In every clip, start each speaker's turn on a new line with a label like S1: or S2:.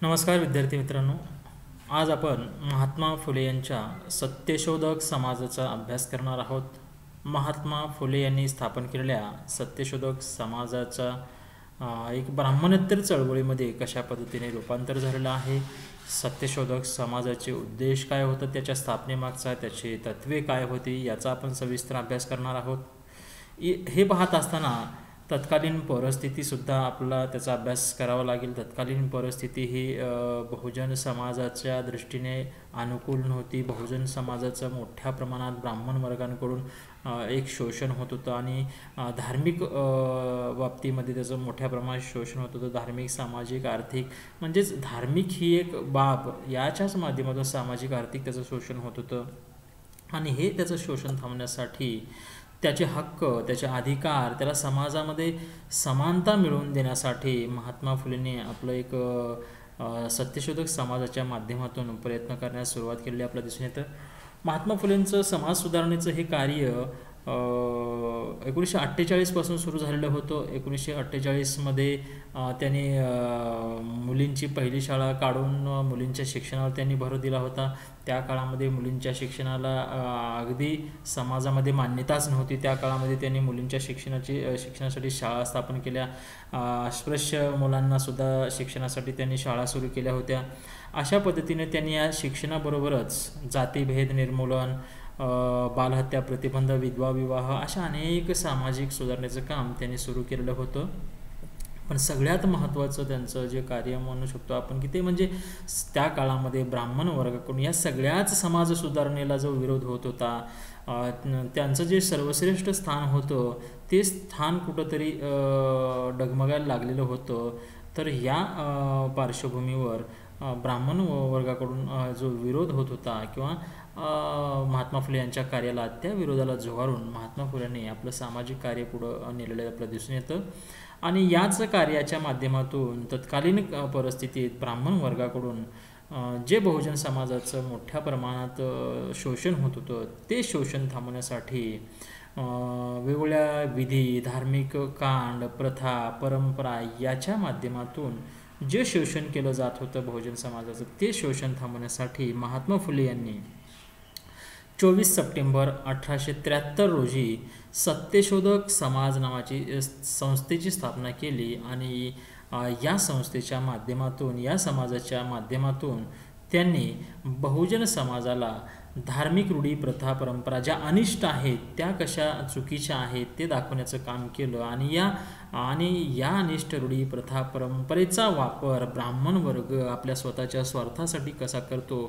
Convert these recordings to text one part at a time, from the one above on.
S1: नमस्कार विद्यार्थी मित्रांनो, आज आपण महात्मा फुले यांच्या सत्यशोधक समाजाचा अभ्यास करणार आहोत. महात्मा फुले यांनी स्थापन केलेल्या सत्यशोधक समाजाचा एक ब्राह्मणोत्तर चळवळीमध्ये कशा पद्धतीने रूपांतर झालेलं आहे, सत्यशोधक समाजाचे उद्देश काय होतं, त्याच्या स्थापनेमागचा त्याची तत्त्वे काय होती याचा आपण सविस्तर अभ्यास करणार आहोत. हे पाहत असताना तत्कालीन परिस्थितीसुद्धा आपल्याला त्याचा अभ्यास करावा लागेल. तत्कालीन परिस्थिती ही बहुजन समाजाच्या दृष्टीने अनुकूल नव्हती. बहुजन समाजाचं मोठ्या प्रमाणात ब्राह्मण वर्गांकडून एक शोषण होत होतं आणि धार्मिक बाबतीमध्ये त्याचं मोठ्या प्रमाणात शोषण होत होतं. धार्मिक, सामाजिक, आर्थिक, म्हणजेच धार्मिक ही एक बाब, याच्याच माध्यमातून सामाजिक आर्थिक त्याचं शोषण होत होतं. आणि हे त्याचं शोषण थांबण्यासाठी त्याचे हक्क, त्याचे अधिकार, त्याला समाजामध्ये समानता मिळवून देण्यासाठी महात्मा फुलेंनी आपलं एक सत्यशोधक समाजाच्या माध्यमातून प्रयत्न करण्यास सुरुवात केलेली आपल्याला दिसून येतं. महात्मा फुलेंचं समाज सुधारणेचं हे कार्य 1948 पासून सुरू झालेलं होतं. 1948मध्ये त्यांनी मुलींची पहिली शाळा काढून मुलींच्या शिक्षणावर त्यांनी भर दिला होता. त्या काळामध्ये मुलींच्या शिक्षणाला अगदी समाजामध्ये मान्यताच नव्हती. त्या काळामध्ये त्यांनी मुलींच्या शिक्षणासाठी शाळा स्थापन केल्या. अस्पृश्य मुलांनासुद्धा शिक्षणासाठी त्यांनी शाळा सुरू केल्या होत्या. अशा पद्धतीने त्यांनी या शिक्षणाबरोबरच जातीभेद निर्मूलन, बालहत्या प्रतिबंध, विधवा विवाह अशा अनेक सामाजिक सुधारणेचं काम त्यांनी सुरू केलेलं होतं. पण सगळ्यात महत्त्वाचं त्यांचं जे कार्य म्हणू शकतो आपण की ते म्हणजे त्या काळामध्ये ब्राह्मण वर्गाकडून या सगळ्याच समाज सुधारणेला जो विरोध होत होता, त्यांचं जे सर्वश्रेष्ठ स्थान होतं ते स्थान कुठंतरी डगमगायला लागलेलं होतं. तर या पार्श्वभूमीवर ब्राह्मण वर्गाकडून जो विरोध होत होता किंवा महात्मा फुले यांच्या कार्याला, त्या विरोधाला झुगारून महात्मा फुलेंनी आपलं सामाजिक कार्य पुढं नेलेलं आपलं दिसून येतं. आणि याच कार्याच्या माध्यमातून तत्कालीन परिस्थितीत ब्राह्मण वर्गाकडून जे बहुजन समाजाचं मोठ्या प्रमाणात शोषण होत होतं, ते शोषण थांबवण्यासाठी वेगवेगळ्या विधी, धार्मिक कांड, प्रथा, परंपरा याच्या माध्यमातून जे शोषण केलं जात होतं बहुजन समाजाचं, ते शोषण थांबवण्यासाठी महात्मा फुले यांनी 24 सप्टेंबर 1873 रोजी सत्यशोधक समाज नावाची संस्थेची स्थापना केली. आणि या संस्थेच्या माध्यमातून, या समाजाच्या माध्यमातून त्यांनी बहुजन समाजाला धार्मिक रूढी, प्रथा, परंपरा ज्या अनिष्ट आहेत, त्या कशा चुकीच्या आहेत ते दाखवण्याचं काम केलं. आणि या अनिष्ट रूढी, प्रथा, परंपरेचा वापर ब्राह्मण वर्ग आपल्या स्वतःच्या स्वार्थासाठी कसा करतो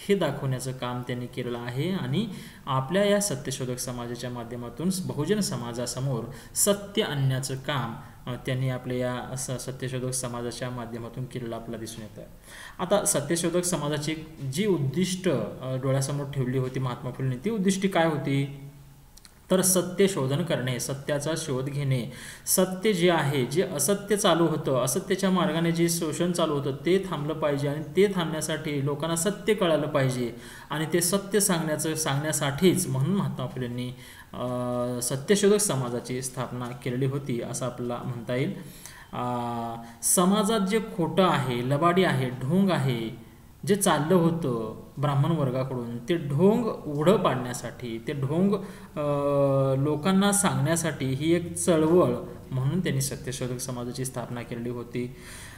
S1: हे दाखवण्याचं काम त्यांनी केलेलं आहे. आणि आपल्या या सत्यशोधक समाजाच्या माध्यमातून बहुजन समाजासमोर सत्य आणण्याचं काम त्यांनी आपल्या या सत्यशोधक समाजाच्या माध्यमातून केलेलं आपल्याला दिसून येतं. आता सत्यशोधक समाजाची जी उद्दिष्ट डोळ्यासमोर ठेवली होती महात्मा फुलेंनी, ती उद्दिष्टे काय होती? तर सत्य शोधन करणे, सत्याचा शोध घेणे, सत्य जे आहे, जे असत्य चालू होतं, असत्याच्या मार्गाने जे शोषण चालू होतं ते थांबलं पाहिजे. आणि ते थांबण्यासाठी लोकांना सत्य कळालं पाहिजे. आणि ते सत्य सांगण्यासाठीच म्हणून महात्मा फुलेंनी सत्यशोधक समाजाची स्थापना केलेली होती असं आपल्याला म्हणता येईल. समाजात जे खोटं आहे, लबाडी आहे, ढोंग आहे, जे चाललं होतं ब्राह्मण वर्गाकडून, ते ढोंग उघडं पाडण्यासाठी, ते ढोंग लोकांना सांगण्यासाठी ही एक चळवळ म्हणून त्यांनी सत्यशोधक समाजाची स्थापना केलेली होती.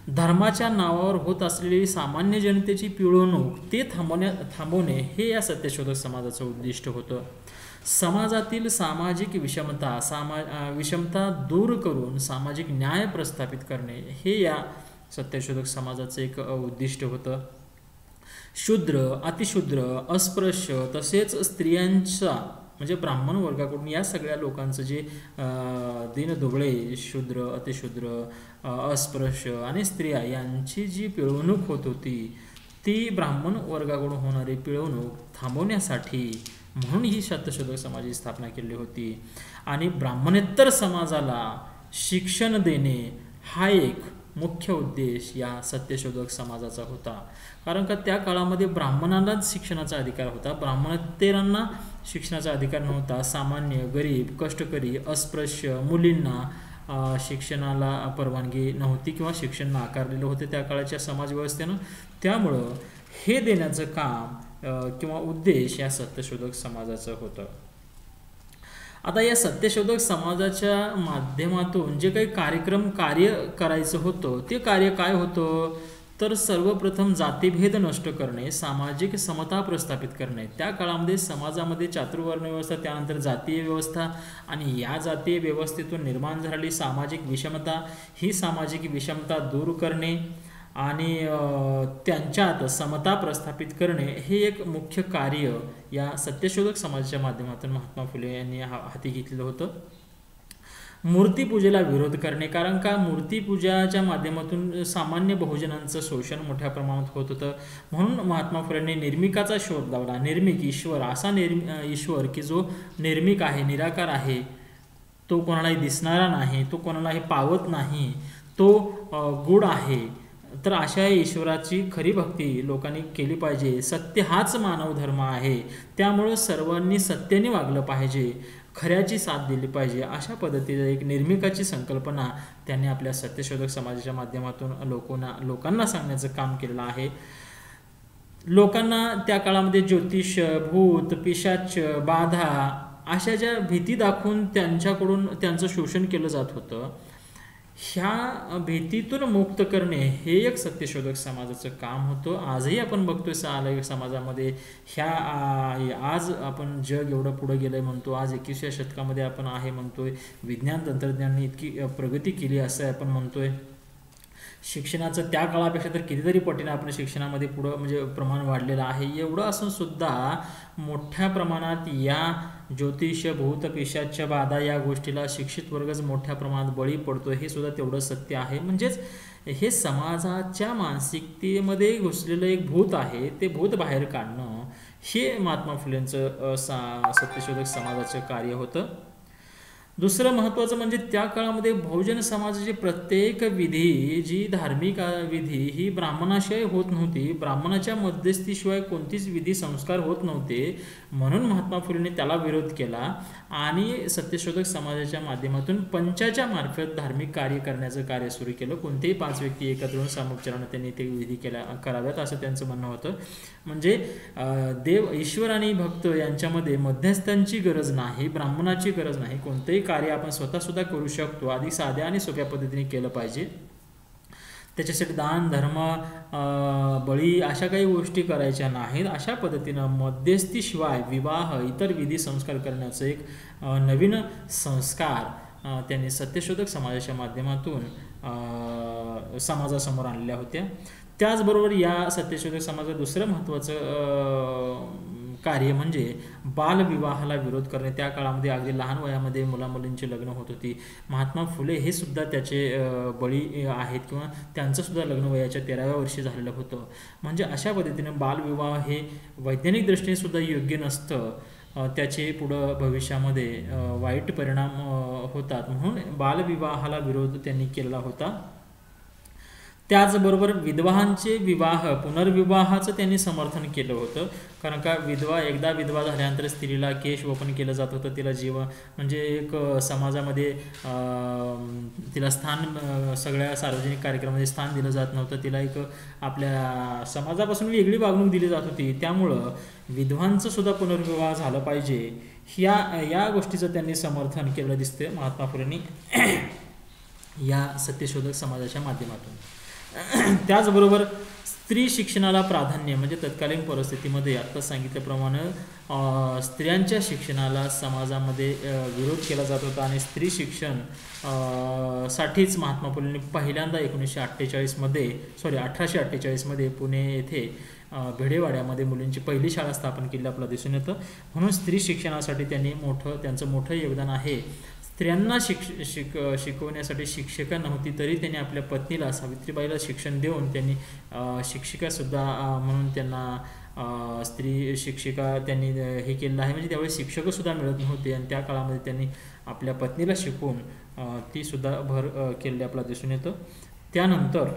S1: धर्माच्या नावावर होत असलेली सामान्य जनतेची पिळवणूक ते थांबवणे हे या सत्यशोधक समाजाचं उद्दिष्ट होतं. समाजातील सामाजिक विषमता दूर करून सामाजिक न्याय प्रस्थापित करणे हे या सत्यशोधक समाजाचं एक उद्दिष्ट होतं. शूद्र, अतिशूद्र, अस्पृश्य तसेच स्त्रियांचा म्हणजे ब्राह्मण वर्गाकडून या सगळ्या लोकांचं जे दीनदुबळे, शूद्र, अतिशूद्र, अस्पृश्य आणि स्त्रिया यांची जी पिळवणूक होत होती, ती ब्राह्मण वर्गाकडून होणारी पिळवणूक थांबवण्यासाठी म्हणून ही सत्यशोधक समाजाची स्थापना केली होती. आणि ब्राह्मणेतर समाजाला शिक्षण देणे हा एक मुख्य उद्देश या सत्यशोधक समाजाचा होता. कारण का त्या काळामध्ये ब्राह्मणांनाच शिक्षणाचा अधिकार होता, ब्राह्मणेतरांना शिक्षणाचा अधिकार नव्हता. सामान्य, गरीब, कष्टकरी, अस्पृश्य, मुलींना शिक्षणाला परवानगी नव्हती किंवा शिक्षण नाकारलेलं होतं त्या काळाच्या समाजव्यवस्थेनं. त्यामुळं हे देण्याचं काम किंवा उद्देश या सत्यशोधक समाजाचं होतं. आता या सत्यशोधक समाजाच्या माध्यमातून जे काही कार्य करायचं होतं ते कार्य काय होतं, तर सर्वप्रथम जातीभेद नष्ट करणे, सामाजिक समता प्रस्थापित करणे. त्या काळामध्ये समाजामध्ये चातुर्वर्ण व्यवस्था, त्यानंतर जातीय व्यवस्था आणि या जातीय व्यवस्थेतून निर्माण झालेली सामाजिक विषमता, ही सामाजिक विषमता दूर करणे आणि त्यांच्यात समता प्रस्थापित करणे हे एक मुख्य कार्य या सत्यशोधक समाजाच्या माध्यमातून महात्मा फुले यांनी हाती घेतलेलं होतं. मूर्तीपूजेला विरोध करणे, कारण का मूर्तीपूजाच्या माध्यमातून सामान्य बहुजनांचं शोषण मोठ्या प्रमाणात होत होतं. म्हणून महात्मा फुलेंनी निर्मिकाचा शोध लावला. निर्मिक ईश्वर, असा ईश्वर की जो निर्मिक आहे, निराकार आहे, तो कोणालाही दिसणारा नाही, तो कोणालाही पावत नाही, तो गुढ आहे. तर अशा ईश्वराची खरी भक्ती लोकांनी केली पाहिजे. सत्य हाच मानव धर्म आहे, त्यामुळं सर्वांनी सत्याने वागलं पाहिजे, खऱ्याची साथ दिली पाहिजे. अशा पद्धतीने एक निर्मिकाची संकल्पना त्यांनी आपल्या सत्यशोधक समाजाच्या माध्यमातून लोकांना सांगण्याचं काम केलेलं आहे. लोकांना त्या काळामध्ये ज्योतिष, भूत, पिशाच, बाधा अशा ज्या भीती दाखवून त्यांच्याकडून त्यांचं शोषण केलं जात होतं, ह्या भीतीतून मुक्त करणे हे एक सत्यशोधक समाजाचं काम होतं. आजही आपण बघतोय समाजामध्ये आज आपण जग एवढं पुढे गेलंय म्हणतो, आज 21व्या शतकामध्ये आपण आहे म्हणतोय, विज्ञान तंत्रज्ञानाने इतकी प्रगती केली असं आपण म्हणतोय. शिक्षणाचं त्या काळापेक्षा तर कितीतरी पटीने आपण शिक्षणामध्ये पुढं म्हणजे प्रमाण वाढलेलं आहे. एवढं असून सुद्धा मोठ्या प्रमाणात या ज्योतिष, भूत, पिशाच, बाधा या गोष्टीला शिक्षित वर्गच मोठ्या प्रमाणात बळी पडतो, हे सुद्धा तेवढं सत्य आहे. म्हणजेच हे समाजाच्या मानसिकतेमध्ये घुसलेलं एक भूत आहे, ते भूत बाहेर काढणं हे महात्मा फुलेंचं सत्यशोधक समाजाचं कार्य होतं. दुसरं महत्त्वाचं म्हणजे त्या काळामध्ये बहुजन समाजाची प्रत्येक विधी, जी धार्मिक विधी ही ब्राह्मणाशिवाय होत नव्हती. ब्राह्मणाच्या मध्यस्थीशिवाय कोणतीच विधी संस्कार होत नव्हते. म्हणून महात्मा फुलेंनी त्याला विरोध केला आणि सत्यशोधक समाजाच्या माध्यमातून पंचाच्या मार्फत धार्मिक कार्य करण्याचं कार्य सुरू केलं. कोणतेही 5 व्यक्ती एकत्र येऊन सामुपचारानं त्यांनी ते विधी कराव्यात असं त्यांचं म्हणणं होतं. म्हणजे देव, ईश्वर आणि भक्त यांच्यामध्ये मध्यस्थांची गरज नाही, ब्राह्मणाची गरज नाही. कोणतेही कार्य आपण स्वतःसुद्धा करू शकतो, अधिक साध्या आणि सोप्या पद्धतीने केलं पाहिजे. त्याच्यासाठी दान, धर्म, बळी अशा काही गोष्टी करायच्या नाहीत. अशा पद्धतीनं मध्यस्थीशिवाय विवाह, इतर विधी संस्कार करण्याचं एक नवीन संस्कार त्यांनी सत्यशोधक समाजाच्या माध्यमातून समाजासमोर आणलेल्या होत्या. त्याचबरोबर या सत्यशोधक समाजाचं दुसरं महत्त्वाचं कार्य म्हणजे बालविवाहाला विरोध करणे. त्या काळामध्ये अगदी लहान वयामध्ये मुलामुलींची लग्न होत होती. महात्मा फुले हे सुद्धा त्याचे बळी आहेत किंवा त्यांचं सुद्धा लग्न वयाच्या 13व्या वर्षी झालेलं होतं. म्हणजे अशा पद्धतीने बालविवाह हे वैज्ञानिक दृष्टीने सुद्धा योग्य नसतं, त्याचे पुढं भविष्यामध्ये वाईट परिणाम होतात. म्हणून बालविवाहाला विरोध त्यांनी केलेला होता. त्याचबरोबर विधवांचे विवाह, पुनर्विवाहाचं त्यांनी समर्थन केलं होतं. कारण का एकदा विधवा झाल्यानंतर स्त्रीला केश वपन केलं जात होतं, तिला म्हणजे एक समाजामध्ये तिला स्थान, सगळ्या सार्वजनिक कार्यक्रमामध्ये स्थान दिलं जात नव्हतं. तिला एक आपल्या समाजापासून वेगळी वागणूक दिली जात होती. त्यामुळं विधवांचं सुद्धा पुनर्विवाह झालं पाहिजे, या गोष्टीचं त्यांनी समर्थन केलं दिसतं महात्मा फुलेंनी या सत्यशोधक समाजाच्या माध्यमातून. त्याचबरोबर स्त्री शिक्षणाला प्राधान्य, म्हणजे तत्कालीन परिस्थितीमध्ये आत्ता सांगितल्याप्रमाणे स्त्रियांच्या शिक्षणाला समाजामध्ये विरोध केला जात होता आणि स्त्री शिक्षण साठीच महात्मा फुलेंनी पहिल्यांदा 1848मध्ये पुणे येथे भेडेवाड्यामध्ये मुलींची पहिली शाळा स्थापन केली आपल्याला दिसून येतं. म्हणून स्त्री शिक्षणासाठी त्यांचं मोठं योगदान आहे. स्त्रियांना शिकवण्यासाठी शिक्षिका नव्हती, तरी त्यांनी आपल्या पत्नीला सावित्रीबाईला शिक्षण देऊन त्यांनी शिक्षिकासुद्धा म्हणून त्यांना स्त्री शिक्षिका त्यांनी हे केलेलं आहे. म्हणजे त्यावेळी शिक्षकसुद्धा मिळत नव्हते आणि त्या काळामध्ये त्यांनी आपल्या पत्नीला शिकवून तीसुद्धा भर केलेली आपल्याला दिसून येतं. त्यानंतर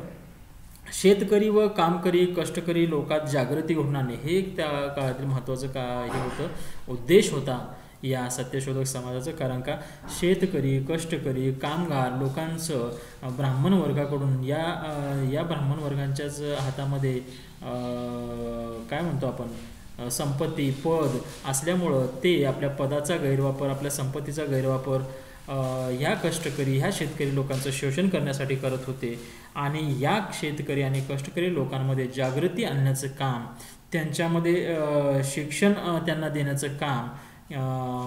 S1: शेतकरी व कामकरी, कष्टकरी लोकात जागृती घडवून आणणे हे एक त्या काळातील महत्त्वाचं हे होतं, उद्देश होता. या सत्यशोधक समाजाचं. कारण का शेतकरी, कष्टकरी, कामगार लोकांचं ब्राह्मण वर्गाकडून या ब्राह्मण वर्गांच्याच हातामध्ये काय म्हणतो आपण संपत्ती, पद असल्यामुळं ते आपल्या पदाचा गैरवापर, आपल्या संपत्तीचा गैरवापर ह्या कष्टकरी, ह्या शेतकरी लोकांचं शोषण करण्यासाठी करत होते. आणि या शेतकरी आणि कष्टकरी लोकांमध्ये जागृती आणण्याचं काम, त्यांच्यामध्ये शिक्षण त्यांना देण्याचं काम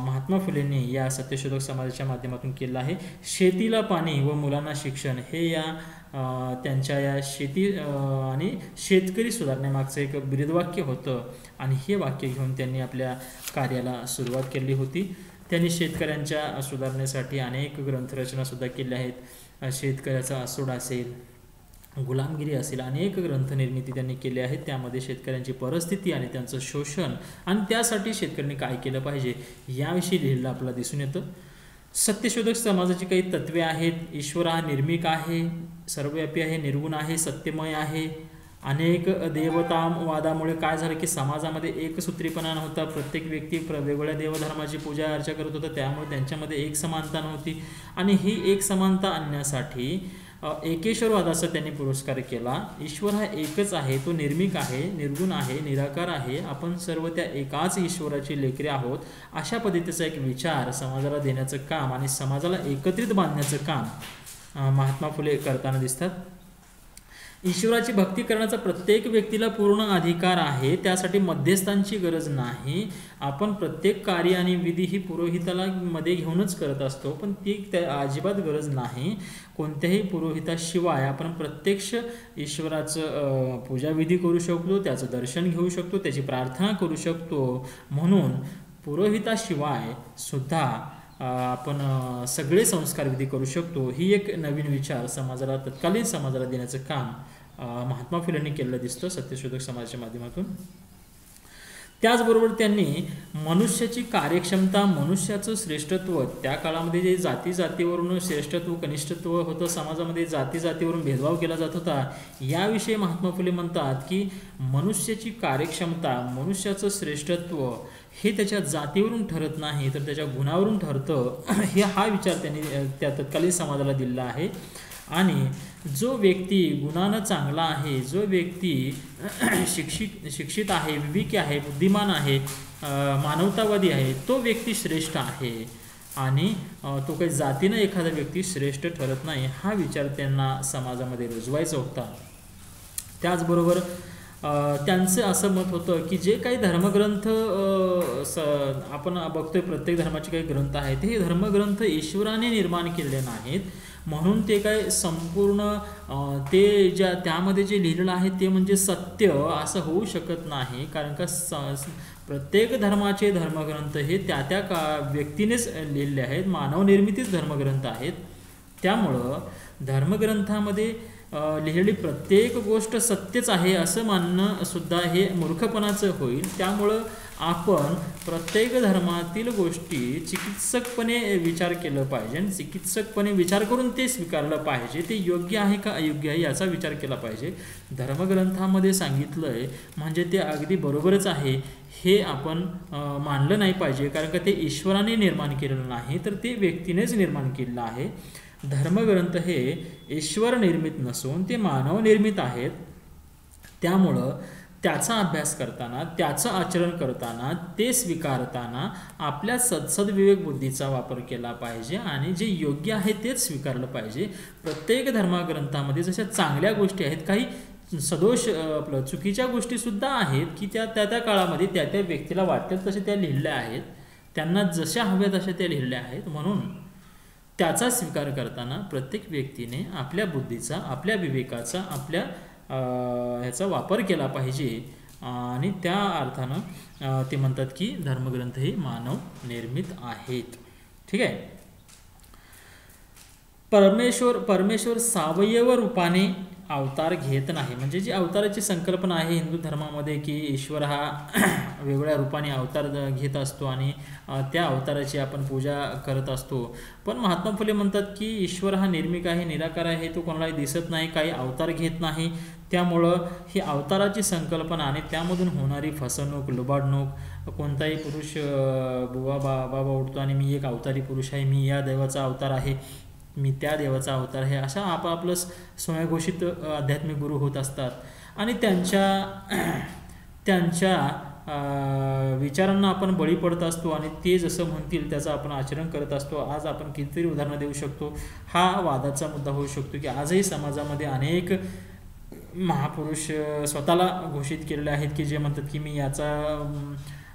S1: महात्मा फुलेंनी या सत्यशोधक समाजाच्या माध्यमातून केलं आहे. शेतीला पाणी व मुलांना शिक्षण हे या त्यांच्या या शेती आणि शेतकरी सुधारण्यामागचं एक ब्रीदवाक्य होतं. आणि हे वाक्य घेऊन त्यांनी आपल्या कार्याला सुरुवात केली होती. त्यांनी शेतकऱ्यांच्या सुधारणेसाठी अनेक ग्रंथरचनासुद्धा केल्या आहेत. शेतकऱ्याचा आसूड असेल, गुलामगिरी असेल, अनेक ग्रंथनिर्मिती त्यांनी केली आहे. त्यामध्ये शेतकऱ्यांची परिस्थिती आणि त्यांचं शोषण आणि त्यासाठी शेतकऱ्यांनी काय केलं पाहिजे याविषयी लिहिलेलं आपल्याला दिसून येतं. सत्यशोधक समाजाची काही तत्वे आहेत. ईश्वर हा निर्मिक आहे, सर्वव्यापी आहे, निर्गुण आहे, सत्यमय आहे. अनेक देवतावादामुळे काय झालं की समाजामध्ये एकसूत्रीपणा नव्हता. प्रत्येक व्यक्ती वेगवेगळ्या देवधर्माची पूजा अर्चा करत होता, त्यामुळे त्यांच्यामध्ये एक समानता नव्हती. आणि ही एक समानता आणण्यासाठी एकेश्वरवादाचा त्यांनी पुरस्कार केला. ईश्वर हा एकच आहे, तो निर्मिक आहे, निर्गुण आहे, निराकार आहे, आपण सर्व त्या एकाच ईश्वराची लेकरे आहोत, अशा पद्धतीचा एक विचार समाजाला देण्याचं काम आणि समाजाला एकत्रित बांधण्याचं काम महात्मा फुले करताना दिसतात. ईश्वराची भक्ती करण्याचा प्रत्येक व्यक्तीला पूर्ण अधिकार आहे, त्यासाठी मध्यस्थांची गरज नाही. आपण प्रत्येक कार्य आणि विधी ही पुरोहिताला मध्ये घेऊनच करत असतो, पण ती अजिबात गरज नाही. कोणत्याही पुरोहिताशिवाय आपण प्रत्यक्ष ईश्वराचं पूजाविधी करू शकतो, त्याचं दर्शन घेऊ शकतो, त्याची प्रार्थना करू शकतो. म्हणून पुरोहिताशिवाय सुद्धा आपण सगळे संस्कार विधी करू शकतो. ही एक नवीन विचार समाजाला, तत्कालीन समाजाला देण्याचं काम महात्मा फुलेंनी केलेलं दिसतं सत्यशोधक समाजाच्या माध्यमातून. त्याचबरोबर त्यांनी मनुष्याची कार्यक्षमता, मनुष्याचं श्रेष्ठत्व, त्या काळामध्ये जे जातीवरून श्रेष्ठत्व कनिष्ठत्व होतं, समाजामध्ये जातीवरून भेदभाव केला जात होता, याविषयी महात्मा फुले म्हणतात की मनुष्याची कार्यक्षमता, मनुष्याचं श्रेष्ठत्व हे त्याच्या जातीवरून ठरत नाही, तर त्याच्या गुणावरून ठरतं. हा विचार त्यांनी त्या तत्कालीन समाजाला दिलेला आहे. आणि जो व्यक्ती गुणानं चांगला आहे, जो व्यक्ती शिक्षित आहे, विवेकी आहे, बुद्धिमान आहे, मानवतावादी आहे, तो व्यक्ती श्रेष्ठ आहे. आणि तो काही जातीनं एखादा व्यक्ती श्रेष्ठ ठरत नाही, हा विचार त्यांना समाजामध्ये रुजवायचा होता. त्याचबरोबर त्यांचं असं मत होतं की जे काही धर्मग्रंथ आपण बघतोय, प्रत्येक धर्माचे काही ग्रंथ आहेत, हे धर्मग्रंथ ईश्वराने निर्माण केलेले नाहीत. म्हणून ते काय संपूर्ण ते त्यामध्ये जे लिहिलेलं आहे ते म्हणजे सत्य असं होऊ शकत नाही. कारण का प्रत्येक धर्माचे धर्मग्रंथ हे त्या व्यक्तीनेच लिहिलेले आहेत, मानवनिर्मितीच धर्मग्रंथ आहेत. त्यामुळं धर्मग्रंथामध्ये लिहिलेली प्रत्येक गोष्ट सत्यच आहे असं मानणं सुद्धा हे मूर्खपणाचं होईल. त्यामुळं आपण प्रत्येक धर्मातील गोष्टी चिकित्सकपणे विचार केलं पाहिजे आणि चिकित्सकपणे विचार करून ते स्वीकारलं पाहिजे. ते योग्य आहे का अयोग्य आहे याचा विचार केला पाहिजे. धर्मग्रंथामध्ये सांगितलं आहे म्हणजे ते अगदी बरोबरच आहे हे आपण मानलं नाही पाहिजे. कारण का ते ईश्वराने निर्माण केलेलं नाही, तर ते व्यक्तीनेच निर्माण केलेलं आहे. धर्मग्रंथ हे ईश्वर निर्मित नसून ते मानव निर्मित आहेत. त्यामुळं त्याचा अभ्यास करताना, त्याचं आचरण करताना, ते स्वीकारताना आपल्या सद्विवेक बुद्धीचा वापर केला पाहिजे आणि जे योग्य आहे तेच स्वीकारलं पाहिजे. प्रत्येक धर्मग्रंथामध्ये जशा चांगल्या गोष्टी आहेत, काही सदोष आपलं चुकीच्या गोष्टीसुद्धा आहेत की त्या काळामध्ये त्या व्यक्तीला वाटतात तसे त्या लिहिल्या आहेत, त्यांना जशा हव्या तशा त्या लिहिल्या आहेत. म्हणून त्याचा स्वीकार करताना प्रत्येक व्यक्तीने आपल्या बुद्धीचा, आपल्या विवेकाचा, आपल्या ह्याचा वापर केला पाहिजे. आणि त्या अर्थानं ते म्हणतात की धर्मग्रंथ हे मानव निर्मित आहेत. ठीक आहे. परमेश्वर सावयव रूपाने अवतार घेत नाही. म्हणजे जी अवताराची संकल्पना आहे हिंदू धर्मामध्ये की ईश्वर हा वेगवेगळ्या रूपाने अवतार घेत असतो आणि त्या अवताराची आपण पूजा करत असतो. पण महात्मा फुले म्हणतात की ईश्वर हा निर्मिक आहे, निराकार आहे, तो कोणालाही दिसत नाही, काही अवतार घेत नाही. त्यामुळं ही अवताराची संकल्पना आणि त्यामधून होणारी फसवणूक, लुबाडणूक, कोणताही पुरुष बुवा बाबा उठतो आणि मी एक अवतारी पुरुष आहे, मी या देवाचा अवतार आहे, मी त्या देवाचा अवतार आहे, अशा आपापलं स्वयंघोषित आध्यात्मिक गुरु होत असतात आणि त्यांच्या विचारांना आपण बळी पडत असतो आणि ते जसं म्हणतील त्याचं आपण आचरण करत असतो. आज आपण कितीतरी उदाहरणं देऊ शकतो. हा वादाचा मुद्दा होऊ शकतो की आजही समाजामध्ये अनेक महापुरुष स्वतःला घोषित केलेले आहेत की जे म्हणतात की मी याचा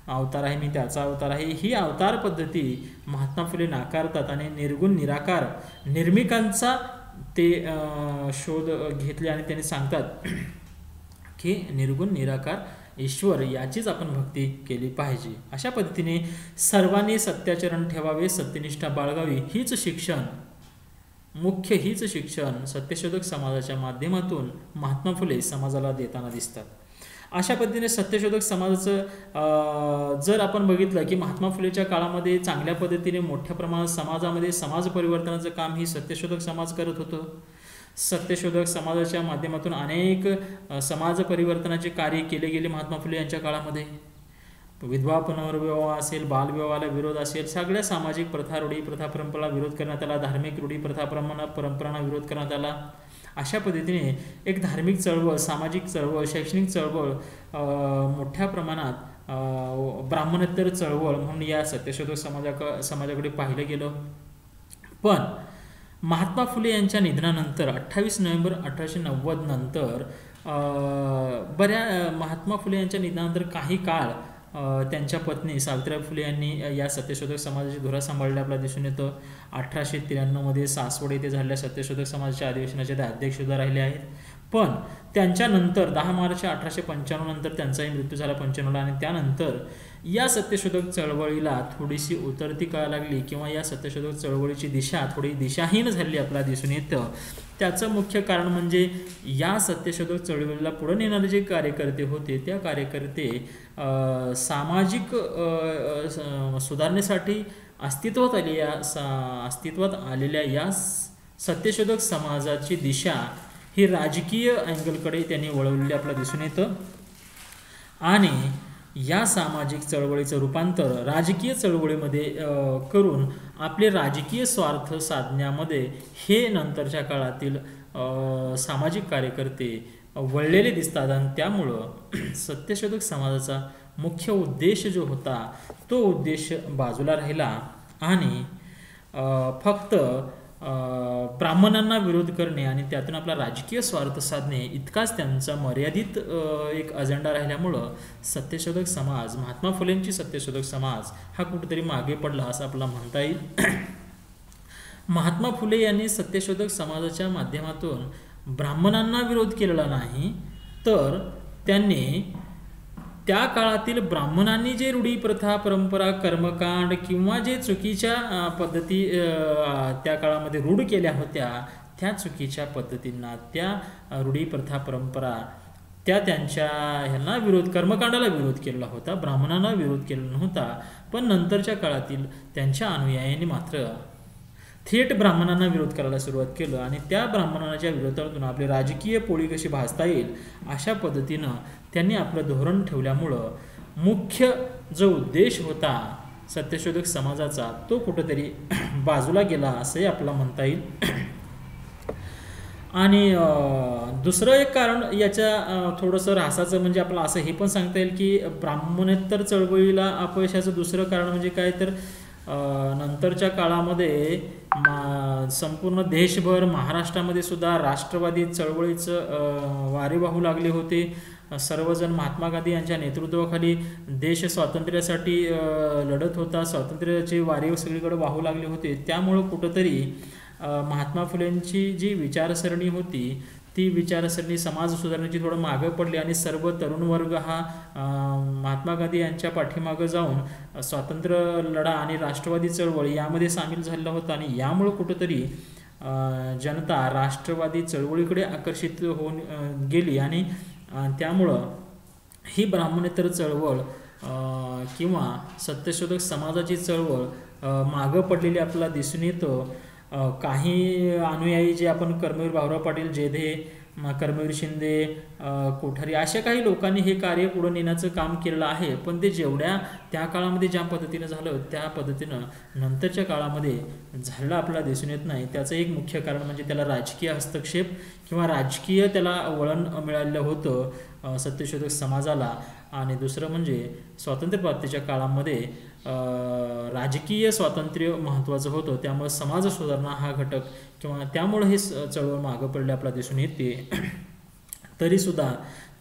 S1: अवतार आहे, मी त्याचा अवतार आहे. ही अवतार पद्धती महात्मा फुले नाकारतात आणि निर्गुण निराकार निर्मिकांचा ते शोध घेतले आणि त्यांनी सांगतात की निर्गुण निराकार ईश्वर याचीच आपण भक्ती केली पाहिजे. अशा पद्धतीने सर्वांनी सत्याचरण ठेवावे, सत्यनिष्ठा बाळगावी, हीच शिक्षण सत्यशोधक समाजाच्या माध्यमातून महात्मा फुले समाजाला देताना दिसतात. अशा पद्धतीने सत्यशोधक समाजाचं जर आपण बघितलं की महात्मा फुलेच्या काळामध्ये चांगल्या पद्धतीने मोठ्या प्रमाणात समाजामध्ये समाज परिवर्तनाचं काम ही सत्यशोधक समाज करत होतं. सत्यशोधक समाजाच्या माध्यमातून अनेक समाज परिवर्तनाचे कार्य केले गेले महात्मा फुले यांच्या काळामध्ये. विधवा पुनर्विवाह असेल, बालविवाहाला विरोध असेल, सगळ्या सामाजिक प्रथा, रूढी प्रथा परंपराला विरोध करण्यात आला, धार्मिक रूढी प्रथा परंपरांना विरोध करण्यात आला. अशा पद्धतीने एक धार्मिक चळवळ, सामाजिक चळवळ, शैक्षणिक चळवळ, मोठ्या प्रमाणात ब्राह्मणोत्तर चळवळ म्हणून या सत्यशोधक समाजाकडे पाहिलं गेलं. पण महात्मा फुले यांच्या निधनानंतर 28 नोव्हेंबर 1890 नंतर महात्मा फुले यांच्या निधनानंतर काही काळ त्यांच्या पत्नी सावित्रीबाई फुले यांनी या सत्यशोधक समाजाची धुरा सांभाळली आपल्याला दिसून येतं. 1893 मध्ये सासवड येथे झालेल्या सत्यशोधक समाजाच्या अधिवेशनाचे ते अध्यक्ष सुद्धा राहिले आहेत. पण त्यांच्यानंतर 10 मार्च 1895 नंतर त्यांचाही मृत्यू झाला 95 आणि त्यानंतर या सत्यशोधक चळवळीला थोडीशी उतरती कळायला लागली किंवा या सत्यशोधक चळवळीची दिशा थोडी दिशाहीन झाली आपल्याला दिसून येतं. त्याचं मुख्य कारण म्हणजे या सत्यशोधक चळवळीला पुढे नेणारे जे कार्यकर्ते होते त्या कार्यकर्ते सामाजिक सुधारणेसाठी अस्तित्वात आलेल्या या सत्यशोधक समाजाची दिशा ही राजकीय अँगलकडे त्यांनी वळवलेली आपल्याला दिसून येतं आणि या सामाजिक चळवळीचं रूपांतर राजकीय चळवळीमध्ये करून आपले राजकीय स्वार्थ साधण्यामध्ये हे नंतरच्या काळातील सामाजिक कार्यकर्ते वळलेले दिसतात आणि त्यामुळं सत्यशोधक समाजाचा मुख्य उद्देश जो होता तो उद्देश बाजूला राहिला आणि फक्त ब्राह्मणांना विरोध करणे आणि त्यातून आपला राजकीय स्वार्थ साधणे इतकाच त्यांचा मर्यादित एक अजेंडा राहिल्यामुळं सत्यशोधक समाज, महात्मा फुलेंची सत्यशोधक समाज हा कुठेतरी मागे पडला असं आपल्याला म्हणता येईल. महात्मा फुले यांनी सत्यशोधक समाजाच्या माध्यमातून ब्राह्मणांना विरोध केलेला नाही, तर त्यांनी त्या काळातील ब्राह्मणांनी जे रूढी प्रथा परंपरा कर्मकांड किंवा जे चुकीच्या पद्धती त्या काळामध्ये रूढ केल्या होत्या त्या चुकीच्या पद्धतींना, त्या रूढी प्रथा परंपरा त्यांच्या ह्यांना कर्मकांडाला विरोध केलेला होता, ब्राह्मणांना विरोध केलेला नव्हता. पण नंतरच्या काळातील त्यांच्या अनुयायांनी मात्र थेट ब्राह्मणांना विरोध करायला सुरुवात केलं आणि त्या ब्राह्मणांच्या विरोधातून आपली राजकीय पोळी कशी भाजता येईल अशा पद्धतीनं त्यांनी आपलं धोरण ठेवल्यामुळं मुख्य जो उद्देश होता सत्यशोधक समाजाचा तो कुठेतरी बाजूला गेला असंही आपल्याला म्हणता येईल. आणि दुसरं एक कारण याच्या थोडंसं ऱ्हासाचं म्हणजे आपलं असं हे पण सांगता येईल की ब्राह्मणोत्तर चळवळीला अपयशाचं दुसरं कारण म्हणजे काय तर नंतरच्या काळामध्ये संपूर्ण देशभर महाराष्ट्रामध्ये सुद्धा राष्ट्रवादी चळवळीचं वारे वाहू लागले होते. सर्वजण महात्मा गांधी यांच्या नेतृत्वाखाली देश स्वातंत्र्यासाठी लढत होता, स्वातंत्र्याचे वारे सगळीकडे वाहू लागले होते. त्यामुळं कुठंतरी महात्मा फुलेंची जी विचारसरणी होती ती विचारसरणी समाज सुधारण्याची थोडं मागं पडली आणि सर्व तरुण वर्ग हा महात्मा गांधी यांच्या पाठीमागं जाऊन स्वातंत्र्य लढा आणि राष्ट्रवादी चळवळ यामध्ये सामील झालेला होता आणि यामुळं कुठंतरी जनता राष्ट्रवादी चळवळीकडे आकर्षित होऊन गेली आणि त्यामुळं ही ब्राह्मणेतर चळवळ किंवा सत्यशोधक समाजाची चळवळ मागं पडलेली आपल्याला दिसून येतं. काही अनुयायी जे आपण कर्मवीर भाऊराव पाटील जेधे, कर्मवीर शिंदे, कोठारी अशा काही लोकांनी हे कार्य पुढे नेण्याचं काम केलेलं आहे, पण ते जेवढ्या त्या काळामध्ये ज्या पद्धतीनं झालं त्या पद्धतीनं नंतरच्या काळामध्ये झालं आपल्याला दिसून येत नाही. त्याचं एक मुख्य कारण म्हणजे त्याला राजकीय हस्तक्षेप किंवा राजकीय त्याला वळण मिळालेलं होतं सत्यशोधक समाजाला. आणि दुसरं म्हणजे स्वातंत्र्यप्राप्तीच्या काळामध्ये राजकीय स्वातंत्र्य महत्त्वाचं होतं, त्यामुळे समाज सुधारणा हा घटक किंवा त्यामुळे हे चळवळ मागं पडले आपल्याला दिसून येते. तरीसुद्धा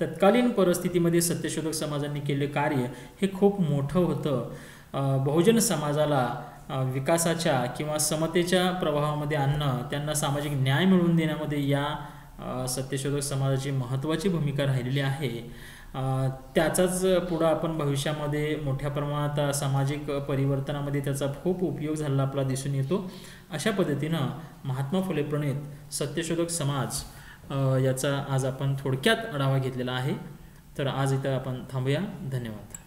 S1: तत्कालीन परिस्थितीमध्ये सत्यशोधक समाजांनी केले कार्य हे खूप मोठं होतं. बहुजन समाजाला विकासाच्या किंवा समतेच्या प्रवाहामध्ये आणणं, त्यांना सामाजिक न्याय मिळवून देण्यामध्ये या सत्यशोधक समाजाची महत्त्वाची भूमिका राहिलेली आहे. त्याचाच पुढं आपण भविष्यामध्ये मोठ्या प्रमाणात सामाजिक परिवर्तनामध्ये त्याचा खूप उपयोग झालेला आपला दिसून येतो. अशा पद्धतीनं महात्मा फुले प्रणीत सत्यशोधक समाज याचा आज आपण थोडक्यात आढावा घेतलेला आहे. तर आज इथं आपण थांबूया. धन्यवाद.